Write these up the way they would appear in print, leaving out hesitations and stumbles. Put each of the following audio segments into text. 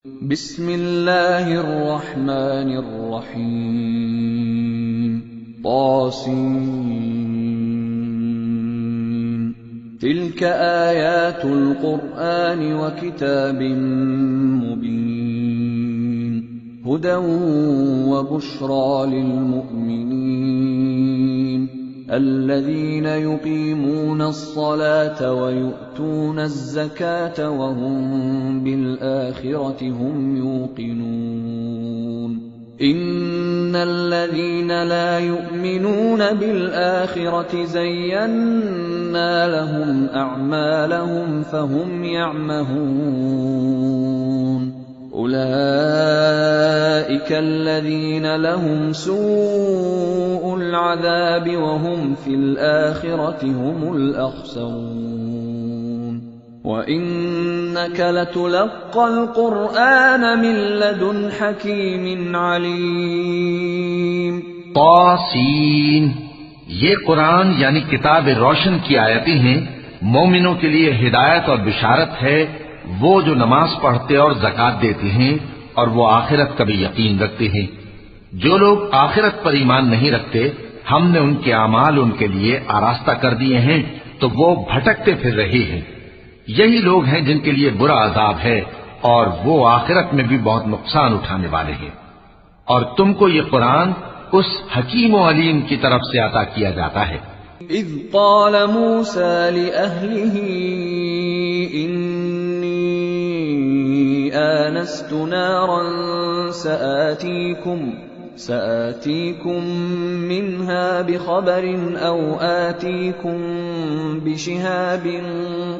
بسم الله الرحمن الرحيم طاسين تلك آيات القرآن وكتاب مبين هدى وبشرى للمؤمنين الذين يقيمون الصلاة ويؤتون الزكاة وهم بالآخرة هم يوقنون إن الذين لا يؤمنون بالآخرة زينا لهم أعمالهم فهم يعمهون أولئك الذين لهم سوء العذاب وهم في الآخرة هم الأخسرون وإنك لتلقى القرآن من لدن حكيم عليم طاسين ये कुरान यानी किताब रोशन की आयतें हैं। मोमिनों के लिए हिदायत और बिशारत है, वो जो नमाज पढ़ते और ज़कात देते हैं और वो आखिरत का भी यकीन रखते हैं। जो लोग आखिरत पर ईमान नहीं रखते, हमने उनके अमाल उनके लिए आरास्ता कर दिए हैं, तो वो भटकते फिर रहे हैं। यही लोग हैं जिनके लिए बुरा अजाब है और वो आखिरत में भी बहुत नुकसान उठाने वाले हैं। और तुमको ये कुरान उस हकीम व अलीम की तरफ से अता किया जाता है। इज़ क़ाल मूसा लिअहलिही इन्नी आनस्तु नारन सआतीकुम मिन्हा बिखबरिन औ आतीकुम बिशिहाबिन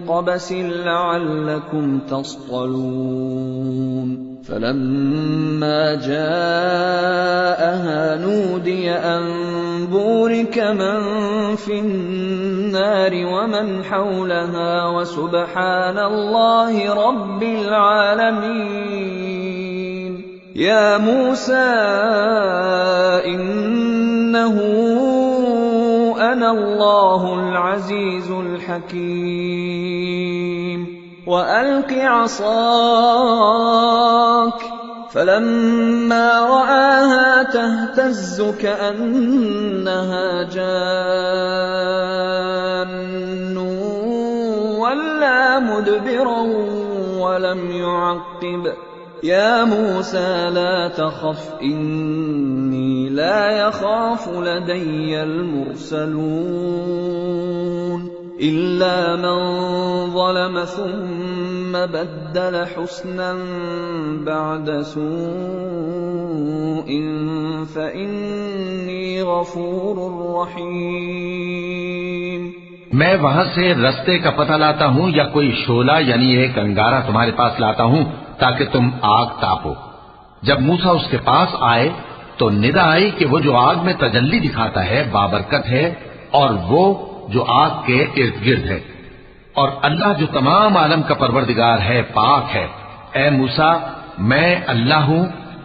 क़बसिन लअल्लकुम तस्क़लून फलम्मा जाअहा नूदिय अन बूरिक मन फिन्नार वमन हौलहा वसुब्हानल्लाहि रब्बिल आलमीन या मूसा इन्नहु अनल्लाहुल अज़ीज़ुल हकीम वअल्क़ि असाक फलम्मा रआहा तहतज़्ज़ु कअन्नहा जान्नु वल्ला मुदबिरन वलम युअक़्क़िब या मूसा ला तख़फ़ इन्नी ला यख़ाफ़ु लदय्यल मुरसलून इल्ला मन ज़लम थुम्म बद्दल हुस्नन बअद सूइन फ़इन्नी गफ़ूरुर रहीम। मैं वहां से रास्ते का पता लाता हूँ या कोई शोला यानी एक अंगारा तुम्हारे पास लाता हूँ ताकि तुम आग तापो। जब मूसा उसके पास आए तो निदा आई कि वो जो आग में तजल्ली दिखाता है बाबरकत है और वो जो आग के इर्द गिर्द है, और अल्लाह जो तमाम आलम का परवरदिगार है, पाक है। ए मूसा, मैं अल्लाह हूँ,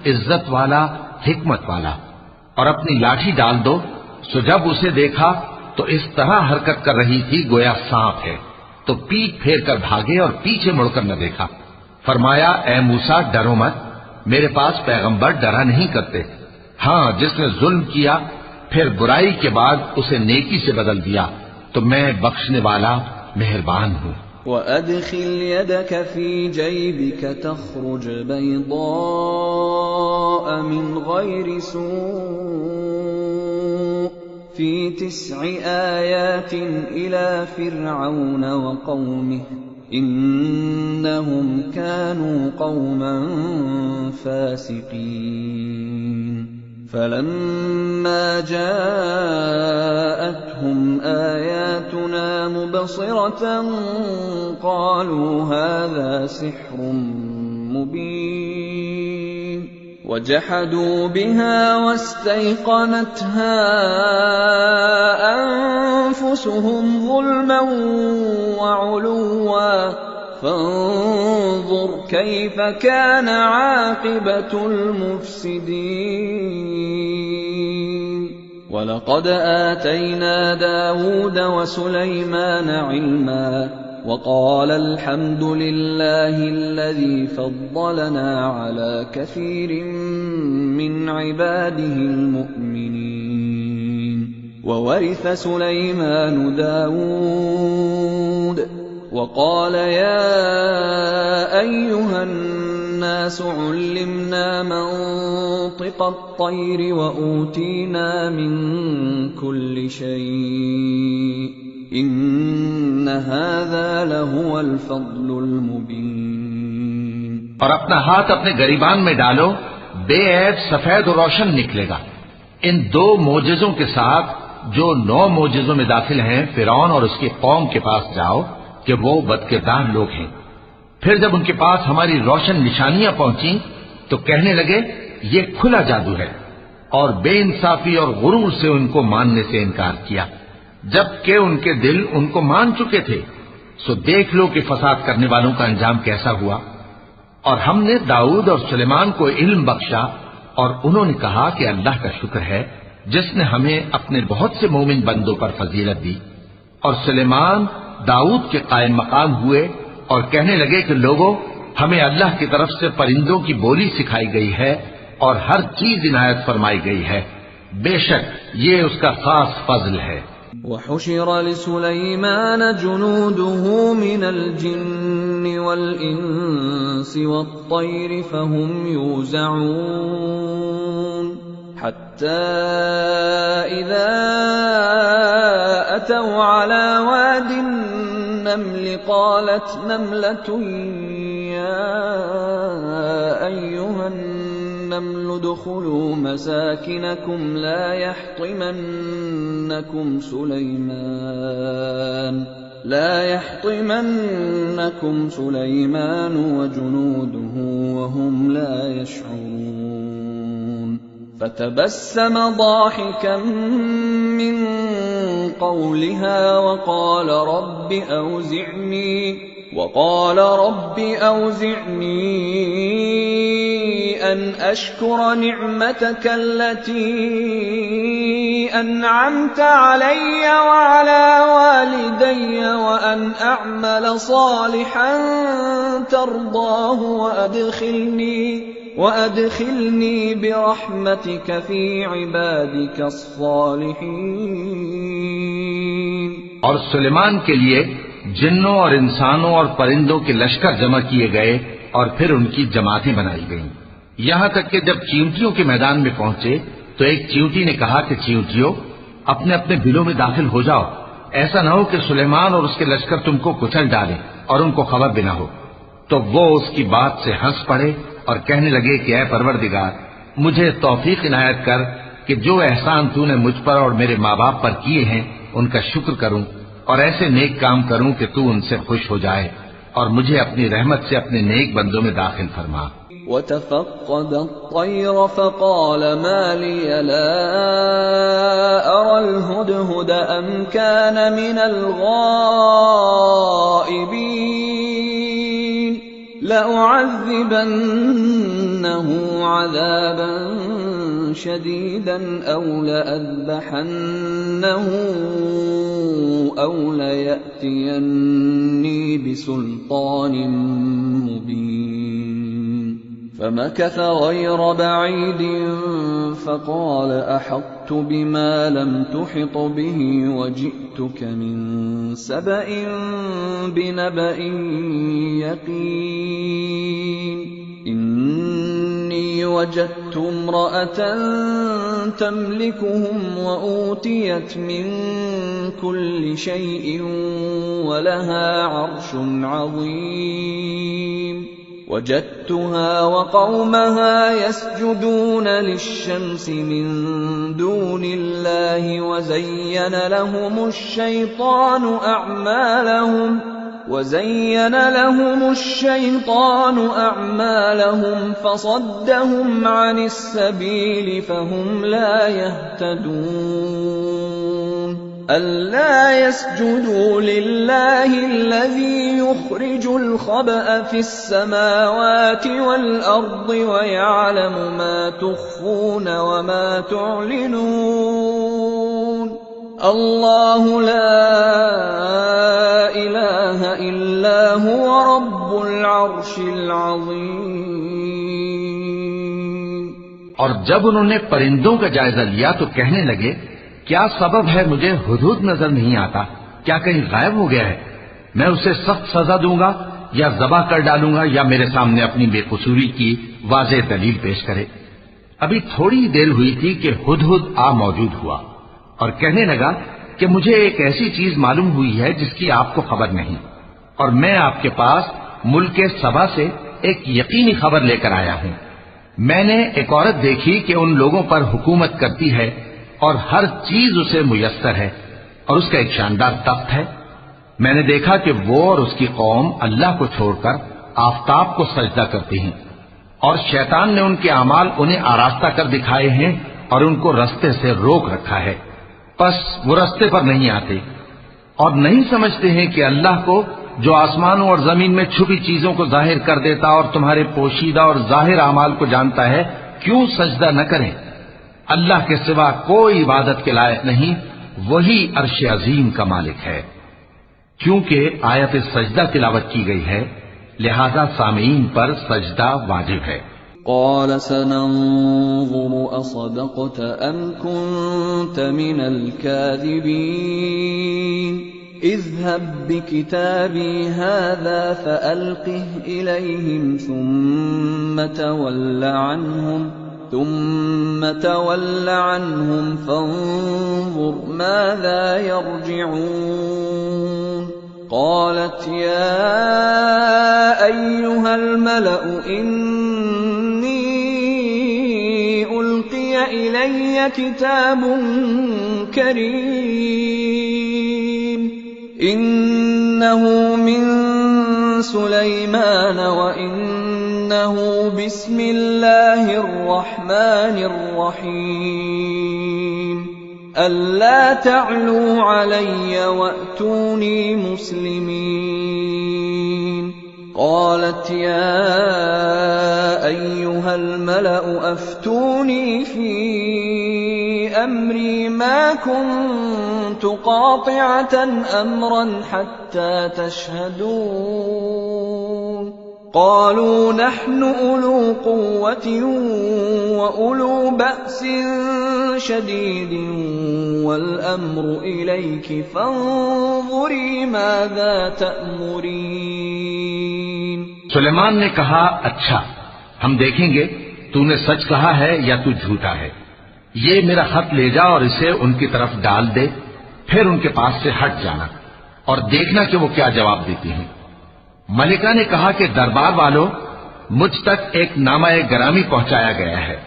इज्जत वाला, हिकमत वाला। और अपनी लाठी डाल दो। सो जब उसे देखा तो इस तरह हरकत कर रही थी गोया सांप है, तो पीठ फेर कर भागे और पीछे मुड़कर न देखा। फरमाया, ए मूसा, डरो मत, मेरे पास पैगंबर डरा नहीं करते। हाँ, जिसने जुल्म किया फिर बुराई के बाद उसे नेकी से बदल दिया तो मैं बख्शने वाला मेहरबान हूँ। वअदखिल यदक फी जैबिक तखरुज बैदाअ मिन गैरि सूअ फी 9 आयातिन इला फिरऔन व कौमिहि इन्नहुम कानू कौमन फासिकीन फलम्मा जाअतहुम आयातुना मुबसिरतन क़ालू हाज़ा सिह्रुम मुबीन वजहदू बिहा वस्तैक़नतहा अन्फुसुहुम ज़ुल्मन वअलुव्वा फंज़ुर कैफ़ कान आक़िबतुल मुफ़्सिदीन वलक़द आतैना दाऊद वसुलैमान इल्मा وقال الحمد لله الذي فضلنا على كثير من عباده المؤمنين. وورث سليمان داود وقال يا أيها الناس علمنا منطق الطير وأوتينا من كل شيء إن هذا لهو الفضل المبين. और अपना हाथ अपने गरीबान में डालो, बेऐब सफेद और रोशन निकलेगा। इन 2 मोजज़ों के साथ जो 9 मोजज़ों में दाखिल हैं, फिरौन और उसकी कौम के पास जाओ कि वो बदकिरदार लोग हैं। फिर जब उनके पास हमारी रोशन निशानियां पहुंची तो कहने लगे ये खुला जादू है, और बेइंसाफी और गुरूर से उनको मानने से इनकार किया, जबकि उनके दिल उनको मान चुके थे। सो देख लो कि फसाद करने वालों का अंजाम कैसा हुआ। और हमने दाऊद और सुलेमान को इल्म बख्शा, और उन्होंने कहा कि अल्लाह का शुक्र है जिसने हमें अपने बहुत से मोमिन बंदों पर फजीलत दी। और सुलेमान दाऊद के कायम मकाम हुए और कहने लगे कि लोगों, हमें अल्लाह की तरफ से परिंदों की बोली सिखाई गई है और हर चीज इनायत फरमाई गई है, बेशक ये उसका खास फजल है। وحشر لسليمان جنوده من الجن والإنس والطير فهم يوزعون حتى إذا أتوا على واد النمل قالت نملة يا أيها النمل ادخلوا مساكنكم لا يحطمنكم سليمان وجنوده وهم لا يشعرون. فتبسم ضاحكا من قولها وقال رب أوزعني أن أشكر نعمتك التي أنعمت علي وعلى والدي وأن أعمل صالحا ترضاه وأدخلني برحمتك في عبادك الصالحين. और सुलेमान के लिए जिन्नों और इंसानों और परिंदों के लश्कर जमा किए गए और फिर उनकी जमातें बनाई गईं। यहां तक कि जब चींटियों के मैदान में पहुंचे तो एक चींटी ने कहा कि चींटियों, अपने अपने बिलों में दाखिल हो जाओ, ऐसा न हो कि सुलेमान और उसके लश्कर तुमको कुचल डालें और उनको खबर भी न हो। तो वो उसकी बात से हंस पड़े और कहने लगे कि ऐ परवरदिगार, मुझे तौफीक इनायत कर कि जो एहसान तूने मुझ पर और मेरे माँ बाप पर किए हैं उनका शुक्र करूं और ऐसे नेक काम करूं कि तू उनसे खुश हो जाए और मुझे अपनी रहमत से अपने नेक बंदों में दाखिल फरमा। وتفقد الطير فقال ما لي لا أرى الهدهد أم كان من الغائبين لأعذبنه عذابا شديدا أو لأذبحنه أو ليأتيني بسلطان مبين. فمكث غير بعيد فقال أحطت بما لم تحط به وجئتك من سبأ بنبأ يقين. إني وجدت امرأة تملكهم وأوتيت من كل شيء ولها عرش عظيم. وجدتها وقومها يسجدون للشمس من دون الله وزين لهم الشيطان أعمالهم فصدهم عن السبيل فهم لا يهتدون. ألا يسجدوا لله الذي يخرج الخبأ في السماوات والأرض ويعلم ما تخفون وما تعلنون. अल्लाहु ला इलाहा इल्ला हुवा रब्बुल अर्शिल अज़ीम। और जब उन्होंने परिंदों का जायजा लिया तो कहने लगे, क्या सबब है मुझे हुदहुद नजर नहीं आता, क्या कहीं गायब हो गया है? मैं उसे सख्त सजा दूंगा या ज़बा कर डालूंगा या मेरे सामने अपनी बेकसूरी की वाज़ेह दलील पेश करे। अभी थोड़ी देर हुई थी कि हुदहुद आ मौजूद हुआ और कहने लगा कि मुझे एक ऐसी चीज मालूम हुई है जिसकी आपको खबर नहीं, और मैं आपके पास मुल्क सबा से एक यकीनी खबर लेकर आया हूं। मैंने एक औरत देखी कि उन लोगों पर हुकूमत करती है और हर चीज उसे मुयस्सर है और उसका एक शानदार तख्त है। मैंने देखा कि वो और उसकी कौम अल्लाह को छोड़कर आफताब को सजदा करती हैं और शैतान ने उनके अमाल उन्हें आरास्ता कर दिखाए हैं और उनको रास्ते से रोक रखा है, बस वो रास्ते पर नहीं आते और नहीं समझते हैं कि अल्लाह को जो आसमानों और जमीन में छुपी चीजों को जाहिर कर देता और तुम्हारे पोशीदा और जाहिर अमाल को जानता है, क्यों सजदा न करें। अल्लाह के सिवा कोई इबादत के लायक नहीं, वही अर्श अजीम का मालिक है। क्योंकि आयत सजदा तिलावत की गई है, लिहाजा सामीन पर सजदा वाजिब है। क़ाल सनंज़ुरु असदक़त अम कुन्त मिनल काज़िबीन इज़हब बिकिताबी हाज़ा फ़अल्क़िह इलैहिम सुम्म तवल्ल अन्हुम फ़न्ज़ुर माज़ा यर्जिऊन। क़ालत या अय्युहल मलअ इन्नी उल्क़िय इलय्य किताबुन करीम इन्नहु मिन सुलैमान व इन्नहु बिस्मिल्लाहिर रहमानिर रहीम अल्ला तअलू अलय्य वअतूनी मुस्लिमीन। क़ालत या अय्युहल मलअ अफ्तूनी फ़ी अम्री मा कुन्तु क़ातिअतन अम्रन हत्ता तशहदून। क़ालू नहनु उलू क़ुव्वतिन व उलू बअसिन शदीदिन वल अम्रु इलैकि फ़न्ज़ुरी माज़ा तअमुरीन। सुलेमान ने कहा, अच्छा हम देखेंगे तूने सच कहा है या तू झूठा है। ये मेरा खत ले जा और इसे उनकी तरफ डाल दे, फिर उनके पास से हट जाना और देखना कि वो क्या जवाब देती हैं। मलिका ने कहा कि दरबार वालों, मुझ तक एक नामा-ए गरामी पहुंचाया गया है,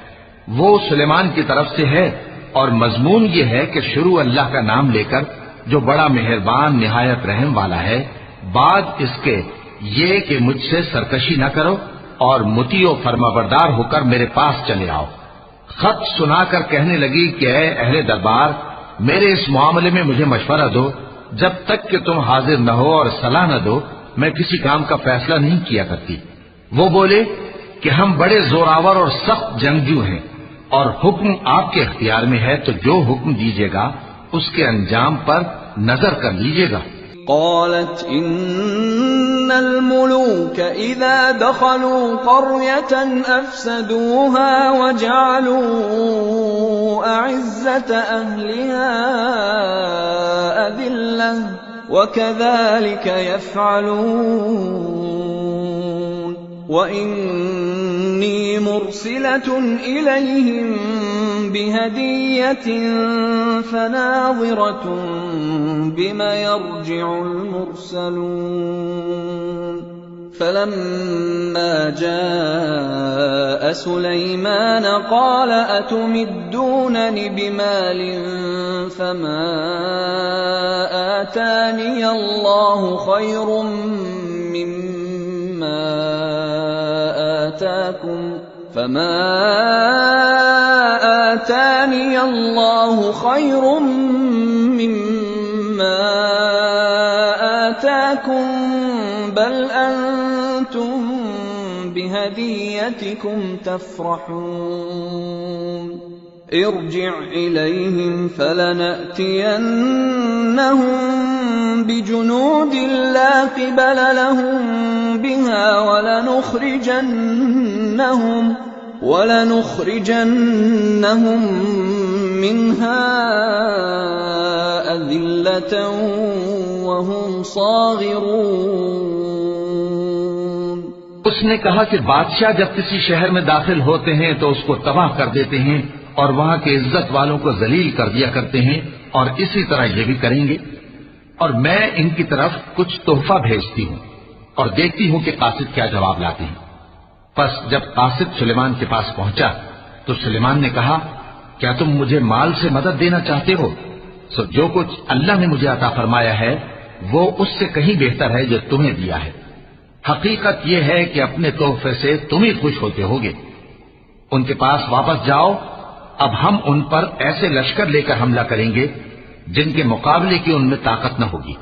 वो सुलेमान की तरफ से है और मजमून ये है कि शुरू अल्लाह का नाम लेकर जो बड़ा मेहरबान निहायत रहम वाला है, बाद इसके ये कि मुझसे सरकशी न करो और मुतीओ फरमाबरदार होकर मेरे पास चले आओ। खत सुनाकर कहने लगी कि ऐ अहले दरबार, मेरे इस मामले में मुझे मशवरा दो, जब तक कि तुम हाजिर न हो और सलाह न दो मैं किसी काम का फैसला नहीं किया करती। वो बोले कि हम बड़े जोरावर और सख्त जंगजू हैं और हुक्म आपके इख्तियार में है, तो जो हुक्म दीजिएगा उसके अंजाम पर नजर कर लीजिएगा। क़ालत इन्नल मुलूक इज़ा दख़लू क़र्यतन अफ़सदूहा व जअलू अ'iज़्ज़त अहलिहा अज़िल्लह व कज़ालिक यफ़अलून व इन्नी मुरसिलतुन इलैहिम बिहदिय्यतिन फनाज़िरतुन बिमा यर्जिउल मुरसलून। फलम्मा जाअ सुलैमान क़ाल अतुमिद्दूननि बिमालिन फमा आतानिय अल्लाहु खैरुम मिम्मा आताकुम फमा आतानिय अल्लाहु खैरुम मिम्मा आताकुम बल अंतुम बिहदियतिकुम तफ़रहून। इरजिअ इलैहिम फलनअतियन्नहुम बिजुनूदिन ला क़िबल लहुम बिहा वलनुख़रिजन्नहुम मिन्हा अज़िल्लतन वहुम साग़िरून। उसने कहा कि बादशाह जब किसी शहर में दाखिल होते हैं तो उसको तबाह कर देते हैं और वहां के इज्जत वालों को जलील कर दिया करते हैं, और इसी तरह ये भी करेंगे। और मैं इनकी तरफ कुछ तोहफा भेजती हूं और देखती हूं कि कासिद क्या जवाब लाते हैं। बस जब कासिद सुलेमान के पास पहुंचा तो सुलेमान ने कहा, क्या तुम मुझे माल से मदद देना चाहते हो? सो जो कुछ अल्लाह ने मुझे अता फरमाया है वो उससे कहीं बेहतर है जो तुम्हें दिया है। हकीकत यह है कि अपने तोहफे से तुम ही खुश होते होगे। उनके पास वापस जाओ, अब हम उन पर ऐसे लश्कर लेकर हमला करेंगे जिनके मुकाबले की उनमें ताकत न होगी,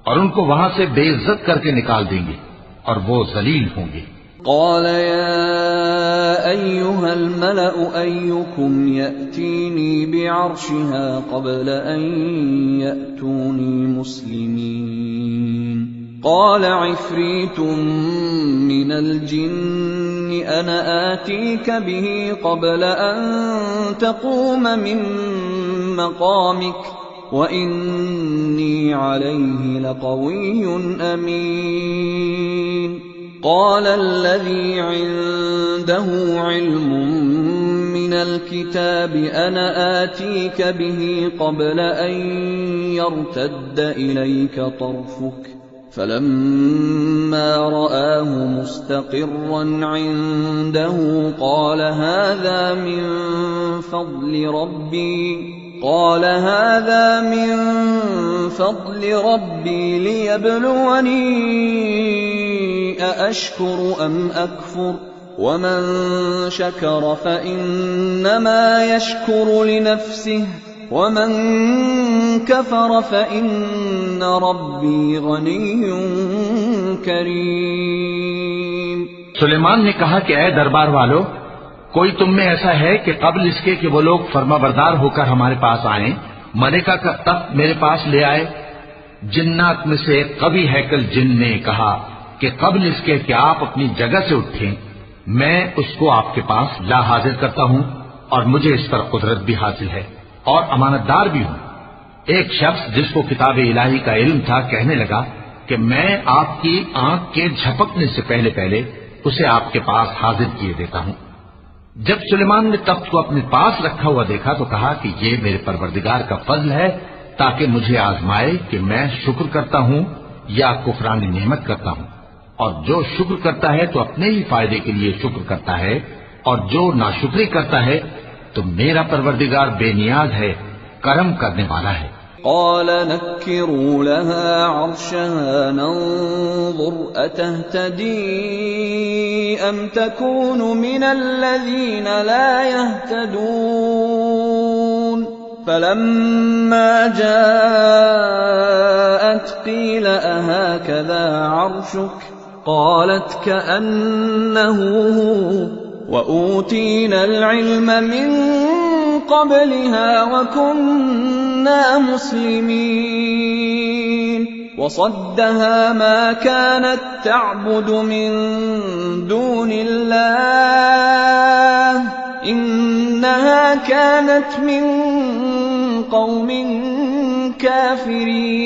और उनको वहां से बेइज्जत करके निकाल देंगे और वो जलील होंगे। क़ाल या अय्युहल मलअ अय्युकुम यअतीनी बिअर्शिहा क़ब्ल अन यअतूनी मुस्लिमीन। क़ाल इफ़रीतुम मिनल जिन्नि अना आतीक बिही क़ब्ल अन तक़ूम मिन मक़ामिक व इन्नी अलैहि लक़विय्युन अमीन। क़ाल अल्लज़ी इन्दहु इल्मुम मिनल किताबि अना आतीक बिही क़ब्ल अन यर्तद्द इलैक तर्फ़ुक फलम्मा रआहु मुस्तक़िर्रन इन्दहु क़ाल हाज़ा मिन फ़ضल रब्बी लियब्लुवनी अअश्कुरु अम अकफुर वमन शकर फ़इन्नमा यशकुरु लिनफ़्सिहि वमन कफ़र फ़इन्न रब्बी गनिय्युन करीम। सुलेमान ने कहा कि ऐ दरबार वालों, कोई तुम में ऐसा है कि कब्ल इसके कि वो लोग फर्माबरदार होकर हमारे पास आए, मलिका का तख्त मेरे पास ले आए? जिन्नात में से कवि हैकल जिन ने कहा कि कब्ल इसके कि आप अपनी जगह से उठें, मैं उसको आपके पास ला हाजिर करता हूं और मुझे इस पर कुदरत भी हासिल है और अमानतदार भी हूं। एक शख्स जिसको किताब इलाही का इल्म था कहने लगा कि मैं आपकी आंख के झपकने से पहले पहले उसे आपके पास हाजिर किए देता हूं। जब सुलेमान ने तख्त को अपने पास रखा हुआ देखा तो कहा कि ये मेरे परवरदिगार का फजल है ताकि मुझे आजमाए कि मैं शुक्र करता हूं या कुफरानी नेमत करता हूं, और जो शुक्र करता है तो अपने ही फायदे के लिए शुक्र करता है, और जो नाशुक्री करता है तो मेरा परवरदिगार बेनियाज है, करम करने वाला है। क़ाल नक्किरू लहा अर्शहा नंज़ुर अतहतदी अम तकूनु मिनल्लज़ीन ला यहतदून। फलम्मा जाअत क़ील अहाकज़ा अर्शुक क़ालत कअन्नहु हु वऊतीना अल-इल्म मिन क़ब्लिहा वकुन्ना मुस्लिमीन। वसद्दहा मा कानत तअबुदु मिन दूनिल्लाह इन्नहा कानत मिन क़ौमिन काफ़िरीन।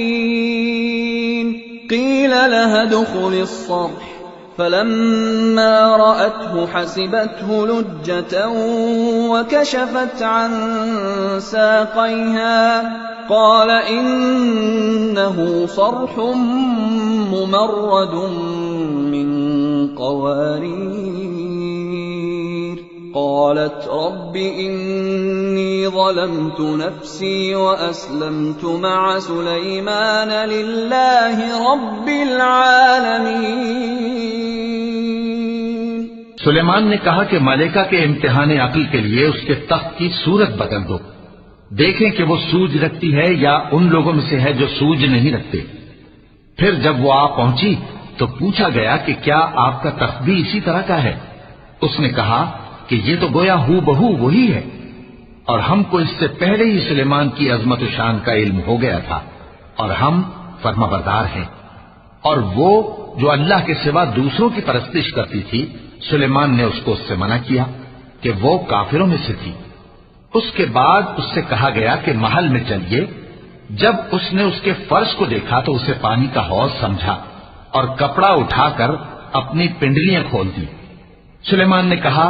क़ील लहा उदख़ुलिस सर्ह फलम्मा रअतहु हसिबतहु लुज्जतन वकशफत अन साक़ैहा क़ाल इन्नहु सर्हुम मुमर्रदुम मिन क़वारीर। क़ालत रब्बि इन्नी ज़लमतु नफ़्सी वअस्लमतु मअ सुलैमान लिल्लाहि रब्बिल आलमीन। सुलेमान ने कहा कि मलिका के इम्तिहान अक्ल के लिए उसके तख्त की सूरत बदल दो, देखें कि वो सूझ रखती है या उन लोगों में से है जो सूझ नहीं रखते। फिर जब वो आ पहुंची तो पूछा गया कि क्या आपका तख्त भी इसी तरह का है? उसने कहा कि ये तो गोया हूबहू वही है, और हमको इससे पहले ही सुलेमान की अजमत शान का इल्म हो गया था और हम फर्माबरदार हैं। और वो जो अल्लाह के सिवा दूसरों की परस्तिश करती थी, सुलेमान ने उसको उससे मना किया कि वो काफिरों में से थी। उसके बाद उससे कहा गया कि महल में चलिए। जब उसने उसके फर्श को देखा तो उसे पानी का हौज समझा और कपड़ा उठाकर अपनी पिंडलियां खोल दी। सुलेमान ने कहा,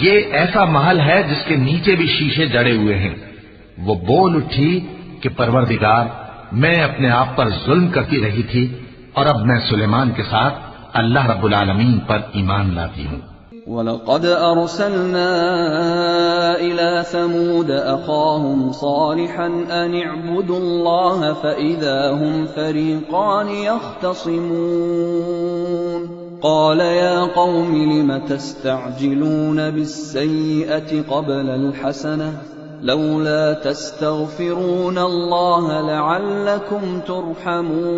ये ऐसा महल है जिसके नीचे भी शीशे जड़े हुए हैं। वो बोल उठी कि परवरदिगार, मैं अपने आप पर जुल्म करती रही थी और अब मैं सुलेमान के साथ अल्लाह रब्बुल आलमीन पर ईमान लाती हूँ। वलक़द अर्सलना इला समूद अख़ाहुम सालिहन अन इअ्बुदुल्लाह फ़इज़ा हुम फ़रीक़ान यख़्तसिमून क़ाल या क़ौमि लिम तस्तअजिलून बिस्सय्यिअति क़ब्ल अल-हसनह लौला तस्तग़फ़िरून अल्लाह लअल्लकुम तुरहमून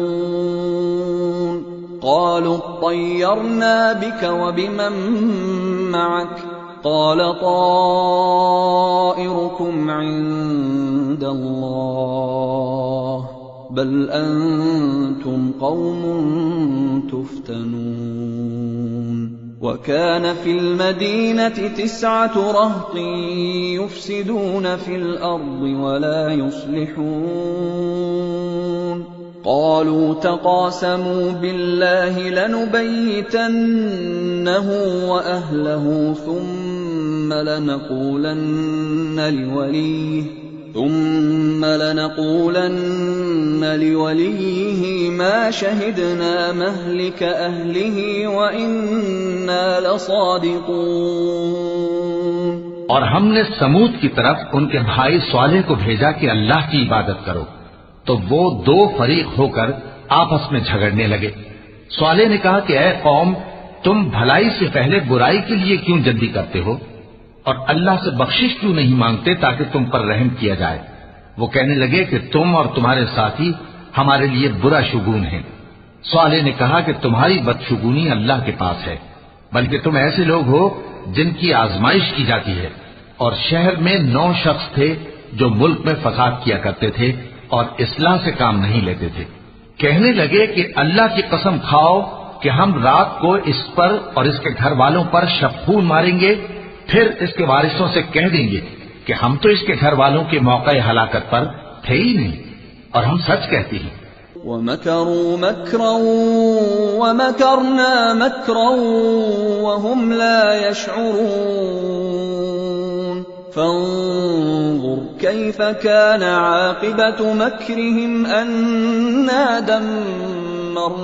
क़ालू अत्तयरना बिक वबिमन मअक क़ाल ताइरुकुम इन्दल्लाह बल अंतुम क़ौमुन तुफ़्तनून वकान फ़िल मदीनति तिस्अतु रहतिन युफ़्सिदून फ़िल अर्दि वला युस्लिहून क़ालू तक़ासमू बिल्लाहि लनुबय्यितन्नहु व अहलहु थुम्म लनक़ूलन्न लिवलिय्यिहि मा शहिदना महलिक अहलिहि व इन्ना लसादिक़ून। और हमने समूद की तरफ उनके भाई स्वालेह को भेजा कि अल्लाह की इबादत करो, तो वो दो फरीक होकर आपस में झगड़ने लगे। स्वालेह ने कहा कि ऐ कौम, तुम भलाई से पहले बुराई के लिए क्यों जल्दी करते हो और अल्लाह से बख्शिश क्यों नहीं मांगते ताकि तुम पर रहम किया जाए। वो कहने लगे कि तुम और तुम्हारे साथी हमारे लिए बुरा शुगून हैं। स्वालेह ने कहा कि तुम्हारी बदशुगूनी अल्लाह के पास है, बल्कि तुम ऐसे लोग हो जिनकी आजमाइश की जाती है। और शहर में 9 शख्स थे जो मुल्क में फसाद किया करते थे और इस्लाह से काम नहीं लेते थे। कहने लगे कि अल्लाह की कसम खाओ कि हम रात को इस पर और इसके घर वालों पर शबखून मारेंगे, फिर इसके वारिसों से कह देंगे कि हम तो इसके घर वालों के मौके हलाकत पर थे ही नहीं और हम सच कहते हैं। वमकरू मकरन वमकरना मकरन वहुम ला यशऊरून फंज़ुर कैफ़ कान आक़िबतु मकरिहिम अन्ना दम्मरनाहुम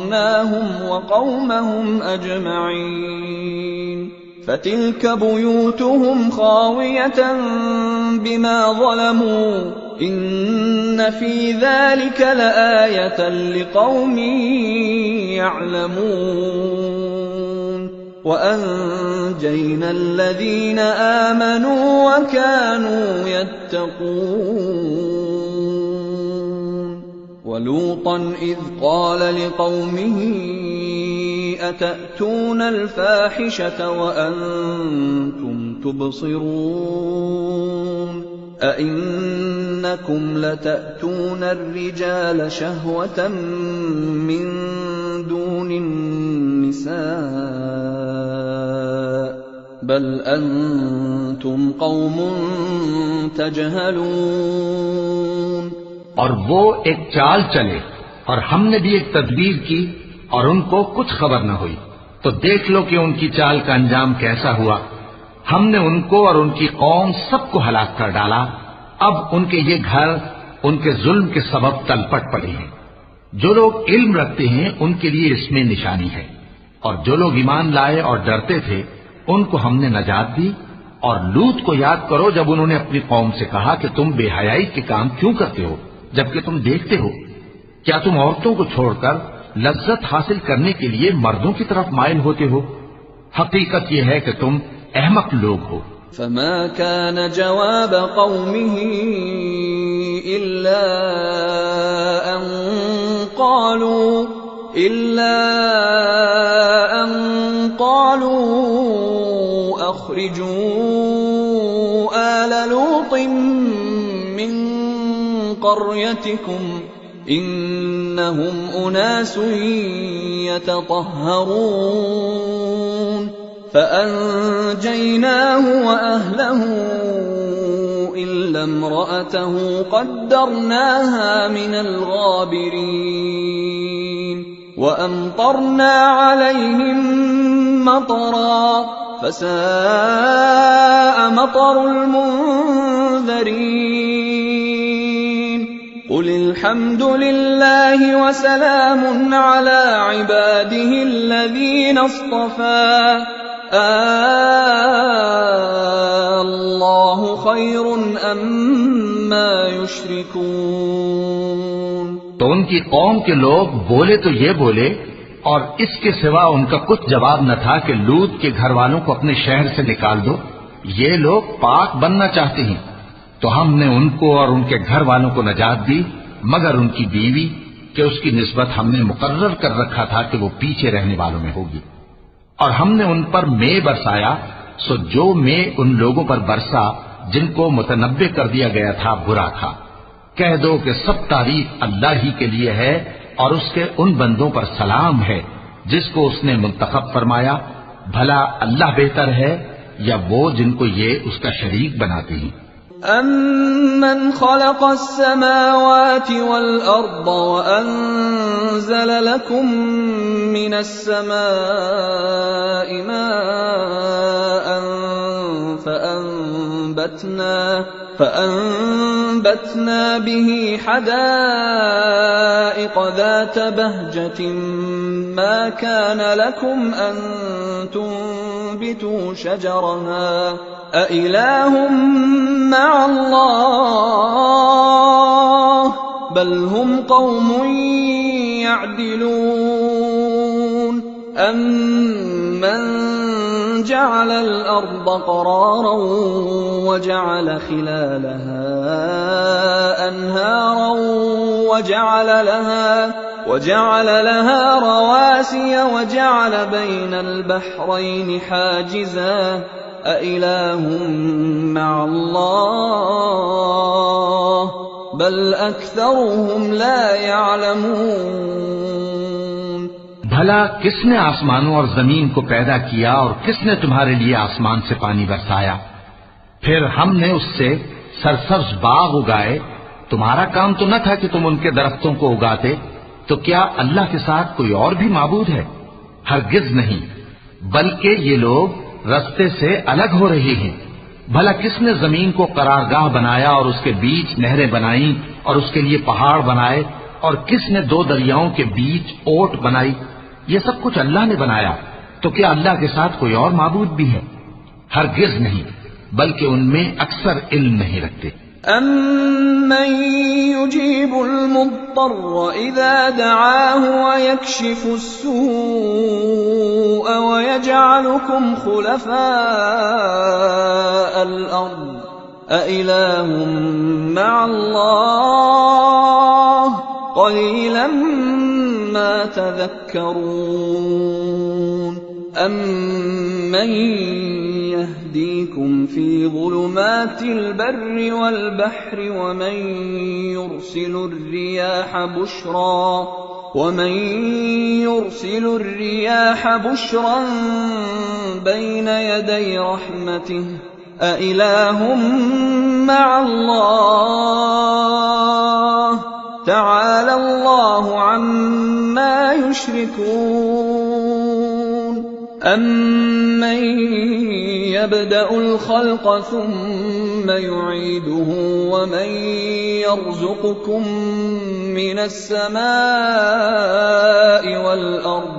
वक़ौमहुम अजमईन फ़तिल्क बुयूतुहुम ख़ावियतन बिमा ज़लमू इन्न फ़ी ज़ालिक लआयतन लिक़ौमिन यअलमून वअंजयना अल्लज़ीन आमनू वकानू यत्तक़ून वलूतन इज़ क़ाल लिक़ौमिही अतأतून الفاحشة وأنتم تبصرون أئنكم لتأتون الرجال شهوة من دون النساء بل أنتم قوم تجهلون। और वो एक चाल चले और हमने भी एक तदबीर की और उनको कुछ खबर न हुई, तो देख लो कि उनकी चाल का अंजाम कैसा हुआ। हमने उनको और उनकी कौम सबको हलाक कर डाला। अब उनके ये घर उनके जुल्म के सबब तलपट पड़े हैं। जो लोग इल्म रखते हैं उनके लिए इसमें निशानी है, और जो लोग ईमान लाए और डरते थे उनको हमने नजात दी। और लूत को याद करो जब उन्होंने अपनी कौम से कहा कि तुम बेहयाई के काम क्यों करते हो जबकि तुम देखते हो। क्या तुम औरतों को छोड़कर लज्जत हासिल करने के लिए मर्दों की तरफ माइल होते हो? हकीकत यह है कि तुम अहमक लोग हो। फमा कान जवाब कौमिही इल्ला अन क़ालू अख़रिजू आल लूतिन قريتكم إنهم أناس يتطهرون فأنجيناه وأهله إلا امرأته قدرناها من الغابرين وأمطرنا عليهم مطرا فساء مطر المنذرين قل الحمد لله وسلام على عباده الذين اصطفى الله خير أما يشركون। तो उनकी कौम के लोग बोले तो ये बोले, और इसके सिवा उनका कुछ जवाब न था कि लूत के घर वालों को अपने शहर से निकाल दो, ये लोग पाक बनना चाहते हैं। तो हमने उनको और उनके घर वालों को नजात दी, मगर उनकी बीवी कि उसकी निस्बत हमने मुकर्रर कर रखा था कि वो पीछे रहने वालों में होगी। और हमने उन पर मे बरसाया, सो जो मे उन लोगों पर बरसा जिनको मुतनब्बे कर दिया गया था बुरा था। कह दो कि सब तारीफ अल्लाह ही के लिए है और उसके उन बंदों पर सलाम है जिसको उसने मुंतखब फरमाया। भला अल्लाह बेहतर है या वो जिनको ये उसका शरीक बनाते हैं। अम्मन खलक़स समावाति वल अर्द व अंज़ल लकुम मिनस समाइ माअन فأنبتنا به حدائق ذات بهجة ما كان لكم أن تنبتوا شجرها أإله مع الله بل هم قوم يعدلون أمن جعل الأرض قرارا وجعل خلالها أنهارا وجعل لها رواسي وجعل بين البحرين حاجزا أإله مع الله بل أكثرهم لا يعلمون। भला किसने आसमानों और जमीन को पैदा किया और किसने तुम्हारे लिए आसमान से पानी बरसाया, फिर हमने उससे सरसब्ज बाग उगाए। तुम्हारा काम तो न था कि तुम उनके दरख्तों को उगाते, तो क्या अल्लाह के साथ कोई और भी माबूद है? हरगिज नहीं, बल्कि ये लोग रास्ते से अलग हो रहे हैं। भला किसने जमीन को करारगाह बनाया और उसके बीच नहरें बनाई और उसके लिए पहाड़ बनाए, और किसने दो दरियाओं के बीच ओट बनाई? ये सब कुछ अल्लाह ने बनाया, तो क्या अल्लाह के साथ कोई और माबूद भी है? हरगिज नहीं, बल्कि उनमें अक्सर इल्म नहीं रखते। अम्मन युजीबुल मुद्दर्र इज़ा दआहु व यक्शिफुस सूअ व यजअलुकुम खुलफाअल अर्द अइलाहुम मअल्लाह क़लीलन मा तज़क्करून। अम्मन यहदीकुम फी ज़ुलुमातिल बर्रि वल बहरि वमन युरसिलु الرِّيَاحَ بُشْرًا بَيْنَ يَدَيْ رَحْمَتِهِ أَإِلَٰهٌ مَّعَ اللَّهِ تَعَالَى اللَّهُ عَمَّا يُشْرِكُونَ أَمَّن يَبْدَأُ الْخَلْقَ ثُمَّ يُعِيدُهُ وَمَن يَرْزُقُكُم مِّنَ السَّمَاءِ وَالْأَرْضِ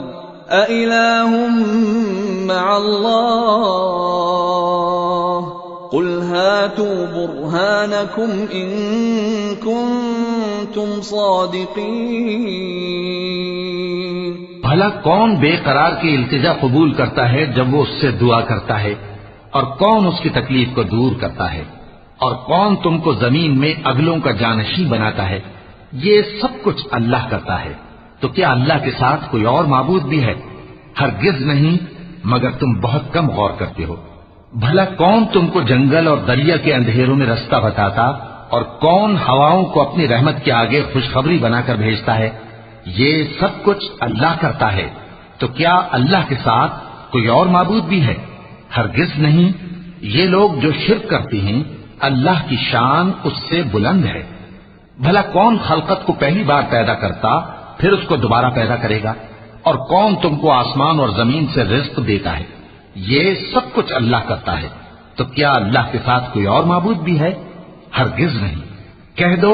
أَإِلَٰهٌ مَّعَ اللَّهِ قُلْ هَاتُوا بُرْهَانَكُمْ إِن كُنتُمْ صَادِقِينَ। भला कौन बेकरार की इल्तिजा कबूल करता है जब वो उससे दुआ करता है, और कौन उसकी तकलीफ को दूर करता है, और कौन तुमको जमीन में अगलों का जानशी बनाता है? ये सब कुछ अल्लाह करता है, तो क्या अल्लाह के साथ कोई और माबूद भी है? हरगिज नहीं, मगर तुम बहुत कम गौर करते हो। भला कौन तुमको जंगल और दरिया के अंधेरों में रास्ता बताता और कौन हवाओं को अपनी रहमत के आगे खुशखबरी बनाकर भेजता है? ये सब कुछ अल्लाह करता है। तो क्या अल्लाह के साथ कोई और माबूद भी है? हरगिज नहीं। ये लोग जो शिर्क करते हैं, अल्लाह की शान उससे बुलंद है। भला कौन खलकत को पहली बार पैदा करता फिर उसको दोबारा पैदा करेगा? और कौन तुमको आसमान और जमीन से रिज्क देता है? ये सब कुछ अल्लाह करता है। तो क्या अल्लाह के साथ कोई और माबूद भी है? हरगिज नहीं। कह दो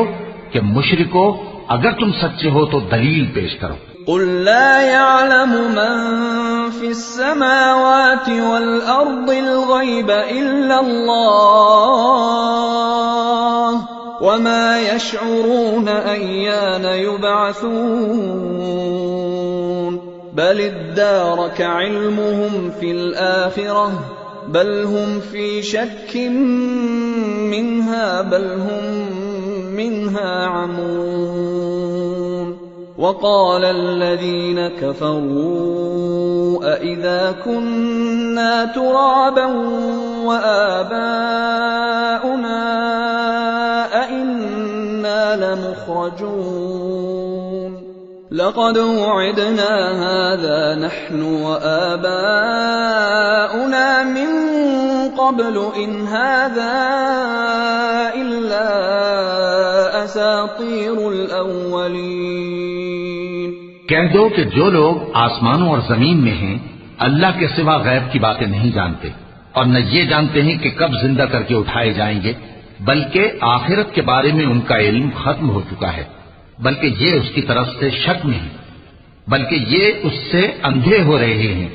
कि मुशरिको, अगर तुम सच्चे हो तो दलील पेश करो। कुल ला यअलमु मन फिस समावाति वल अर्दिल गैब इल्ला अल्लाह वमा यशउरून अय्यान युबअसून बल इद्दारक इल्मुहुम फिल आखिरह बल हुम फी शक्किन मिन्हा बल हुम मिन्हा अमून वक़ाल अल्लज़ीन कफ़रू अइज़ा कुन्ना तुराबन व आबाउना अइन्ना लमुख़रजून लक़द वुअदना हाज़ा नहनु व आबाउना मिन क़ब्लु इन हाज़ा इल्ला असातीरुल अव्वलीन। कह दो कि जो लोग आसमानों और जमीन में हैं, अल्लाह के सिवा गैब की बातें नहीं जानते और न ये जानते हैं कि कब जिंदा करके उठाए जाएंगे, बल्कि आखिरत के बारे में उनका इल्म खत्म हो चुका है, बल्कि ये उसकी तरफ से शक में है, बल्कि ये उससे अंधे हो रहे हैं।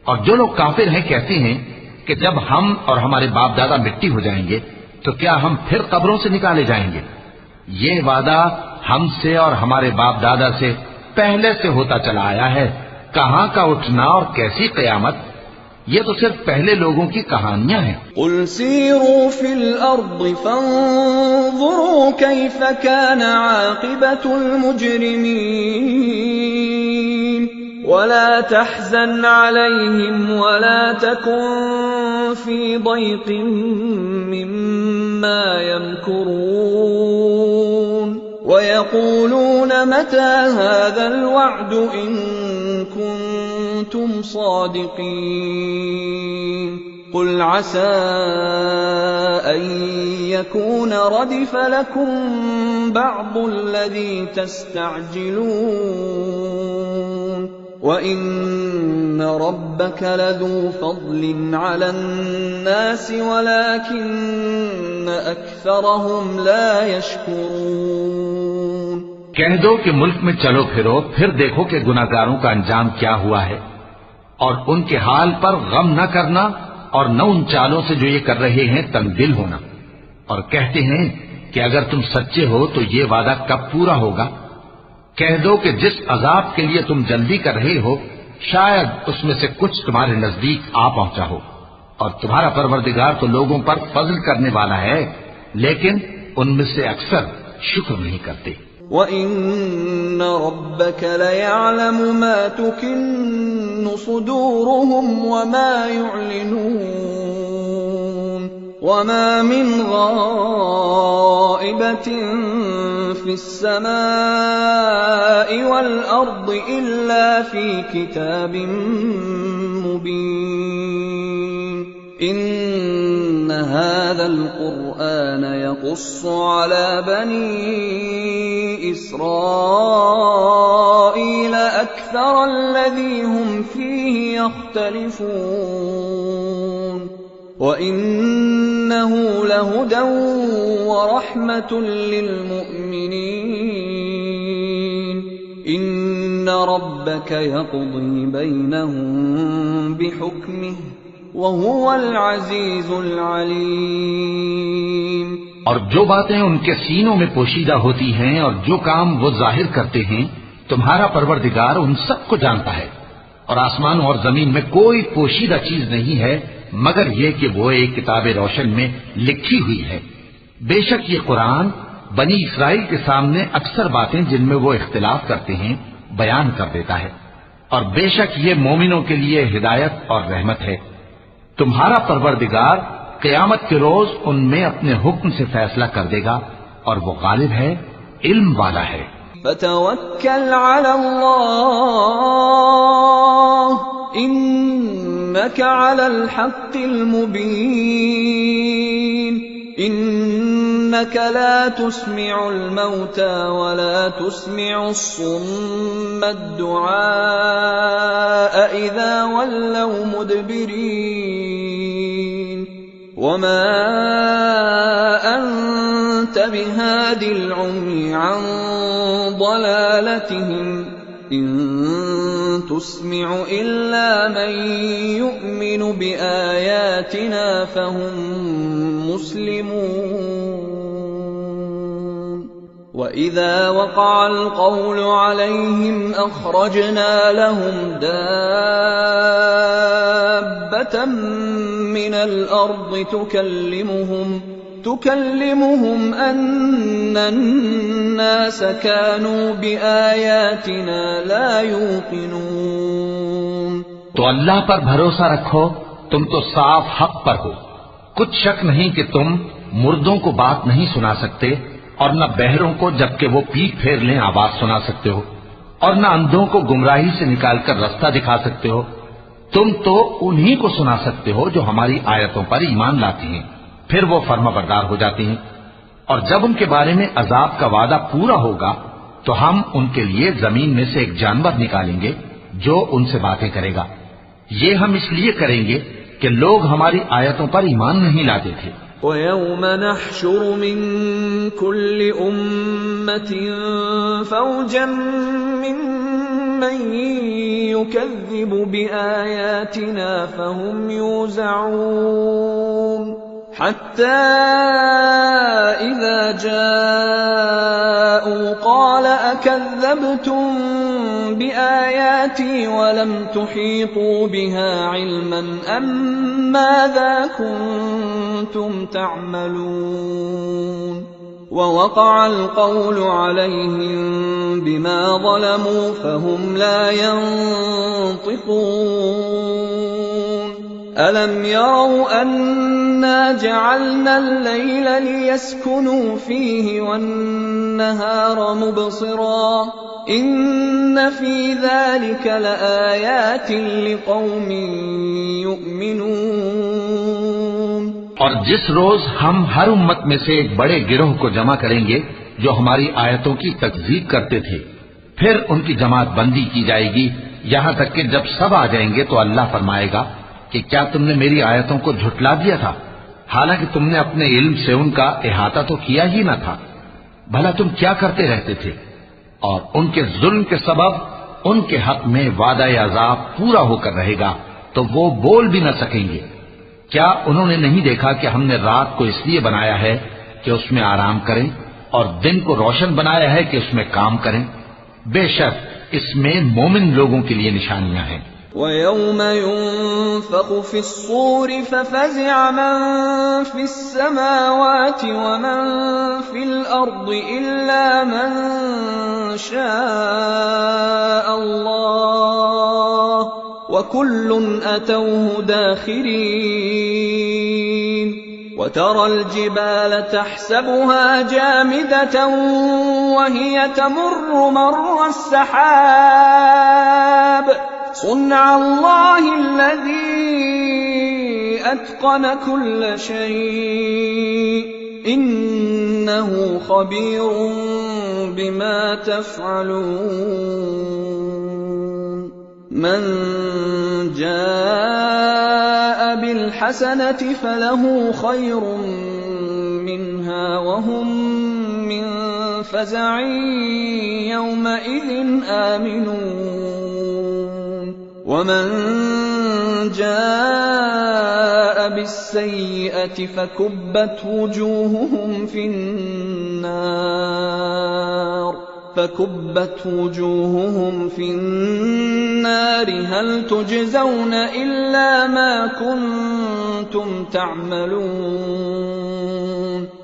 और जो लोग काफिर हैं कहते हैं कि जब हम और हमारे बाप दादा मिट्टी हो जाएंगे तो क्या हम फिर कब्रों से निकाले जाएंगे? ये वादा हमसे और हमारे बाप दादा से पहले से होता चला आया है। कहां का उठना और कैसी कयामत? ये तो सिर्फ पहले लोगों की कहानियां हैं। कुल सीरू फिल अर्दि फंज़ुरू कैफ़ कान आक़िबतुल मुजरिमीन वला तहज़न अलैहिम वला तकुन फी ضيक़िन मिम्मा यमकुरून वयक़ूलून मता हाज़ल वअद इन कुन्तुम सादिक़ीन कुल असा अन यकून रदिफ लकुम बअदुल्लज़ी तस्तअजिलून वइन्न रब्बक लज़ू फ़ज़लिन अलन्नास वलाकिन्न अक्सरहुम ला यशकुरून। कह दो कि मुल्क में चलो फिरो, फिर देखो कि गुनाहगारों का अंजाम क्या हुआ है, और उनके हाल पर गम न करना और न उन चालों से जो ये कर रहे हैं तंगदिल होना। और कहते हैं कि अगर तुम सच्चे हो तो ये वादा कब पूरा होगा? कह दो कि जिस अजाब के लिए तुम जल्दी कर रहे हो, शायद उसमें से कुछ तुम्हारे नजदीक आ पहुंचा हो। और तुम्हारा परवरदिगार तो लोगों पर फजल करने वाला है, लेकिन उनमें से अक्सर शुक्र नहीं करते। वइन्न रब्बक लयअलमु मा तुकिन्नु सुदूरुहुम वमा युअलिनून वमा मिन गाइबतिन फिस समाइ वल अर्दि इल्ला फी किताबिन मुबीन इन्न हाज़ल क़ुरआन यक़ुस्सु अला बनी इस्राईल अक्सरल्लज़ी हुम फ़ीहि यख़्तलिफ़ून वइन्नहु लहुदन वरहमतुल लिलमुअ्मिनीन इन्न रब्बक यक़्ज़ी बैनहुम बिहुक्मिहि वहुवल अज़ीज़ुल अलीम। और जो बातें उनके सीनों में पोशीदा होती हैं और जो काम वो जाहिर करते हैं, तुम्हारा परवरदिगार उन सब को जानता है। और आसमान और जमीन में कोई पोशीदा चीज नहीं है मगर ये कि वो एक किताब रोशन में लिखी हुई है। बेशक ये कुरान बनी इसराइल के सामने अक्सर बातें जिनमें वो इख्तिलाफ करते हैं बयान कर देता है, और बेशक ये मोमिनों के लिए हिदायत और रहमत है। तुम्हारा परवरदिगार क़यामत के रोज उनमें अपने हुक्म से फैसला कर देगा और वो गालिब है, इल्म वाला है। फतवक्कल अलल्लाह इन्नका अलल हक्किल मुबीन इन्नका ला तुस्मिउल मौता वला तुस्मिउस सुम्मद दुआ इज़ा वल्लौ मुदबिरीन वमा अंत बिहादिल उम्मी अन ضلالتهم إن تسمع إلا من يؤمن بآياتنا فهم مسلمون وإذا وقع القول عليهم أخرجنا لهم دابة من الأرض تكلمهم أن الناس كانوا بآياتنا لا يوقنون। तो अल्लाह पर भरोसा रखो, तुम तो साफ हक पर हो। कुछ शक नहीं कि तुम मुर्दों को बात नहीं सुना सकते और न बहरों को जबकि वो पीठ फेर लें आवाज सुना सकते हो और न अंधों को गुमराही से निकालकर रास्ता दिखा सकते हो। तुम तो उन्हीं को सुना सकते हो जो हमारी आयतों पर ईमान लाती हैं, फिर वो फर्माबरदार हो जाती हैं। और जब उनके बारे में अजाब का वादा पूरा होगा तो हम उनके लिए जमीन में से एक जानवर निकालेंगे जो उनसे बातें करेगा। ये हम इसलिए करेंगे कि लोग हमारी आयतों पर ईमान नहीं लाते थे। وَيَوْمَ نَحْشُرُ مِنْ كُلِّ أُمَّةٍ فَوْجًا مِّمَّن يُكَذِّبُ بِآيَاتِنَا فَهُمْ يُوزَعُونَ حتى إذا جاءوا قال أكذبتم بآياتي ولم تحيطوا بها علما أم ماذا كنتم تعملون ووقع القول عليهم بما ظلموا فهم لا ينطقون ألم يروا أنا جعلنا الليل ليسكنوا فيه والنهار مبصرا إن في ذلك لآيات لقوم يؤمنون। और जिस रोज हम हर उम्मत में से एक बड़े गिरोह को जमा करेंगे जो हमारी आयतों की तकजीब करते थे, फिर उनकी जमात बंदी की जाएगी यहां तक कि जब सब आ जाएंगे तो अल्लाह फरमाएगा कि क्या तुमने मेरी आयतों को झुटला दिया था, हालांकि तुमने अपने इल्म से उनका इहाता तो किया ही न था। भला तुम क्या करते रहते थे? और उनके जुल्म के सबब उनके हक में वादा अजाब पूरा होकर रहेगा तो वो बोल भी न सकेंगे। क्या उन्होंने नहीं देखा कि हमने रात को इसलिए बनाया है कि उसमें आराम करें और दिन को रोशन बनाया है कि उसमें काम करें? बेशक इसमें मोमिन लोगों के लिए निशानियां हैं। وَيَوْمَ يُنفَخُ فِي الصُّورِ فَفَزِعَ مَن فِي السَّمَاوَاتِ وَمَن فِي الْأَرْضِ إِلَّا مَن شَاءَ اللَّهُ وَكُلٌّ أَتَوْهُ دَاخِرِينَ وَتَرَى الْجِبَالَ تَحْسَبُهَا جَامِدَةً وَهِيَ تَمُرُّ مَرَّ السَّحَابِ صنع الله الذي أتقن كل شيء إنه خبير بما تفعلون من جاء بالحسنة فله خير منها وهم من فزع يومئذ آمنون ومن جاء بالسيئة فكبت وجوههم في النار هل تجزون إلا ما كنتم تعملون।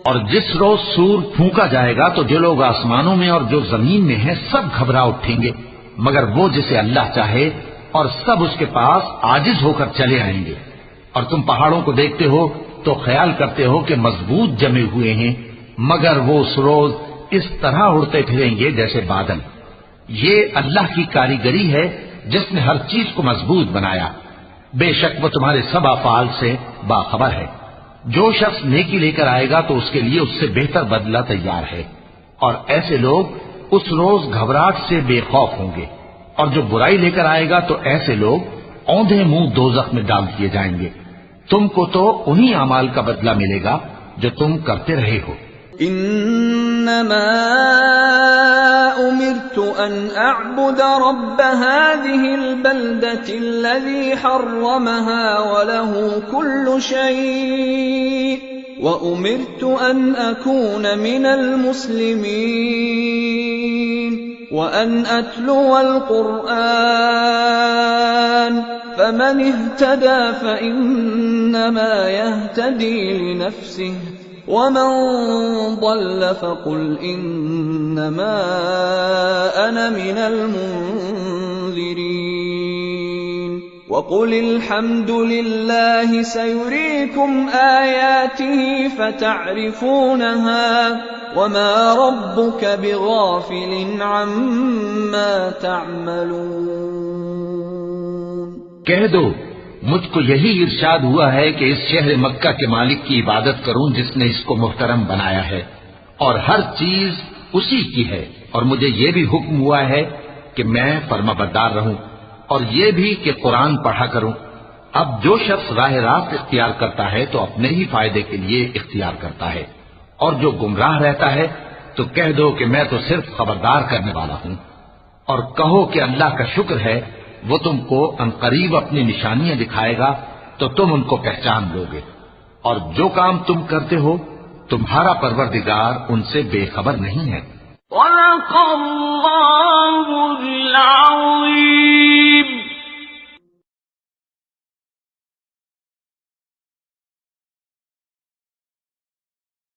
और जिस रोज सूर फूंका जाएगा तो जो लोग आसमानों में और जो जमीन में हैं सब घबरा उठेंगे मगर वो जिसे अल्लाह चाहे और सब उसके पास आजिज होकर चले आएंगे। और तुम पहाड़ों को देखते हो तो ख्याल करते हो कि मजबूत जमे हुए हैं, मगर वो उस रोज इस तरह उड़ते फिरेंगे जैसे बादल। ये अल्लाह की कारीगरी है जिसने हर चीज को मजबूत बनाया। बेशक वो तुम्हारे सब अफआल से बाखबर है। जो शख्स नेकी लेकर आएगा तो उसके लिए उससे बेहतर बदला तैयार है, और ऐसे लोग उस रोज घबराहट से बेखौफ होंगे। और जो बुराई लेकर आएगा तो ऐसे लोग औंधे मुंह दोजख में डाल दिए जाएंगे। तुमको तो उन्हीं अमाल का बदला मिलेगा जो तुम करते रहे हो। इन्नमा उमिरतु अन अअबुद रब्ब हाज़िहिल बल्दतिल्लज़ी हर्रमहा व लहू कुल्लु शै' व उमिरतु अन अकून मिनल मुस्लिमीन व अन अत्लुवल क़ुरआन फमन इह्तदा फइन्नमा यह्तदी लिनफ्सिहि वमन ضل फकुल इन्नमा अना मिनल मुन्ज़िरीन वक़ुलिल हम्दुलिल्लाहि सयुरीकुम आयातिहि फतअरिफूनहा वमा रब्बुक बिगाफिलिन अम्मा तअमलून। कह दो, मुझको यही इरशाद हुआ है कि इस शहर मक्का के मालिक की इबादत करूं जिसने इसको मुहतरम बनाया है, और हर चीज उसी की है। और मुझे ये भी हुक्म हुआ है कि मैं फर्माबरदार रहूं, और ये भी कि कुरान पढ़ा करूं। अब जो शख्स राह रास्त इख्तियार करता है तो अपने ही फायदे के लिए इख्तियार करता है, और जो गुमराह रहता है तो कह दो कि मैं तो सिर्फ खबरदार करने वाला हूं। और कहो कि अल्लाह का शुक्र है, वो तुमको अनकरीब अपनी निशानियां दिखाएगा तो तुम उनको पहचान लोगे। और जो काम तुम करते हो तुम्हारा परवरदिगार उनसे बेखबर नहीं है।